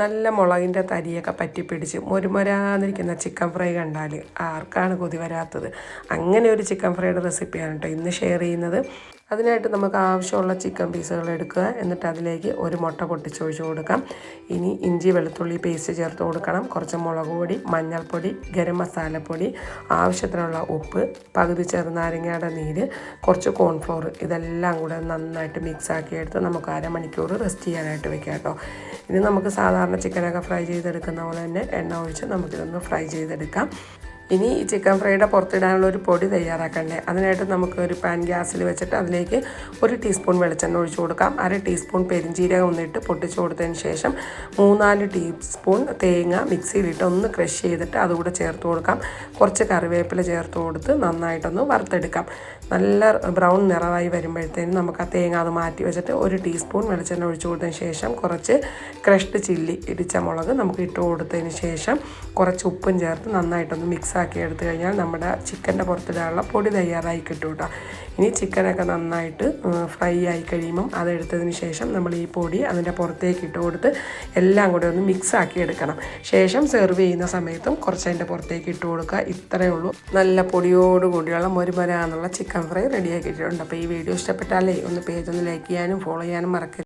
നല്ല മുളകിൻ്റെ തരിയൊക്കെ പറ്റിപ്പിടിച്ച് മൊരുമൊരാന്നിരിക്കുന്ന chicken fry കണ്ടാൽ ആർക്കാണ് കൊതി വരാത്തത്? അങ്ങനെ ഒരു ചിക്കൻ ഫ്രൈയുടെ റെസിപ്പിയാണ് കേട്ടോ ഇന്ന് ഷെയർ ചെയ്യുന്നത്. അതിനായിട്ട് നമുക്ക് ആവശ്യമുള്ള ചിക്കൻ പീസുകൾ എടുക്കുക. എന്നിട്ട് അതിലേക്ക് ഒരു മുട്ട പൊട്ടിച്ചൊഴിച്ച് കൊടുക്കാം. ഇനി ഇഞ്ചി വെളുത്തുള്ളി പേസ്റ്റ് ചേർത്ത് കൊടുക്കണം. കുറച്ച് മുളക് പൊടി, മഞ്ഞൾപ്പൊടി, ഗരം മസാലപ്പൊടി, ആവശ്യത്തിനുള്ള ഉപ്പ്, പകുതി ചെറുനാരങ്ങയുടെ നീര്, കുറച്ച് കോൺഫ്ലോർ, ഇതെല്ലാം കൂടെ നന്നായിട്ട് മിക്സാക്കി എടുത്ത് നമുക്ക് അരമണിക്കൂർ റെസ്റ്റ് ചെയ്യാനായിട്ട് വെക്കാം കേട്ടോ. ഇനി നമുക്ക് സാധാരണ ചിക്കനൊക്കെ ഫ്രൈ ചെയ്തെടുക്കുന്ന പോലെ തന്നെ എണ്ണ ഒഴിച്ച് നമുക്കിതൊന്ന് ഫ്രൈ ചെയ്തെടുക്കാം. ഇനി ഈ ചിക്കൻ ഫ്രൈയുടെ പുറത്തിടാനുള്ള ഒരു പൊടി തയ്യാറാക്കണ്ടേ? അതിനായിട്ട് നമുക്ക് ഒരു പാൻ ഗ്യാസിൽ വെച്ചിട്ട് അതിലേക്ക് 1 ടീസ്പൂൺ വെളിച്ചെണ്ണ ഒഴിച്ചു കൊടുക്കാം. 1/2 ടീസ്പൂൺ പെരിഞ്ജീരകം ഒന്നിട്ട് പൊട്ടിച്ചു കൊടുത്തതിന് ശേഷം 3-4 ടീസ്പൂൺ തേങ്ങ മിക്സിയിലിട്ട് ഒന്ന് ക്രഷ് ചെയ്തിട്ട് അതുകൂടെ ചേർത്ത് കൊടുക്കാം. കുറച്ച് കറിവേപ്പില ചേർത്ത് കൊടുത്ത് നന്നായിട്ടൊന്ന് വറുത്തെടുക്കാം. നല്ല ബ്രൗൺ നിറമായി വരുമ്പോഴത്തേനും നമുക്ക് ആ തേങ്ങ അത് മാറ്റി വെച്ചിട്ട് 1 ടീസ്പൂൺ വെളിച്ചെണ്ണ ഒഴിച്ചു കൊടുത്തതിന് ശേഷം കുറച്ച് ക്രഷ്ഡ് ചില്ലി ഇടിച്ച മുളക് നമുക്ക് ഇട്ട് കൊടുത്തതിന് ശേഷം കുറച്ച് ഉപ്പും ചേർത്ത് നന്നായിട്ടൊന്ന് മിക്സാക്കി എടുത്തു കഴിഞ്ഞാൽ നമ്മുടെ ചിക്കൻ്റെ പുറത്തിടാനുള്ള പൊടി തയ്യാറായി കിട്ടും കേട്ടോ. ഇനി ചിക്കനൊക്കെ നന്നായിട്ട് ഫ്രൈ ആയി കഴിയുമ്പം അതെടുത്തതിന് ശേഷം നമ്മൾ ഈ പൊടി അതിൻ്റെ പുറത്തേക്ക് ഇട്ട് കൊടുത്ത് എല്ലാം കൂടെ ഒന്ന് മിക്സാക്കി എടുക്കണം. ശേഷം സെർവ് ചെയ്യുന്ന സമയത്തും കുറച്ച് അതിൻ്റെ പുറത്തേക്ക് ഇട്ട് കൊടുക്കുക. ഇത്രയേ ഉള്ളൂ. നല്ല പൊടിയോട് കൂടിയുള്ള മൊരുമൊരാന്നുള്ള ചിക്കൻ ഫ്രൈ റെഡിയാക്കിയിട്ടുണ്ട്. അപ്പോൾ ഈ വീഡിയോ ഇഷ്ടപ്പെട്ടാലേ ഒന്ന് പേജ് ഒന്ന് ലൈക്ക് ചെയ്യാനും ഫോളോ ചെയ്യാനും മറക്കരുത്.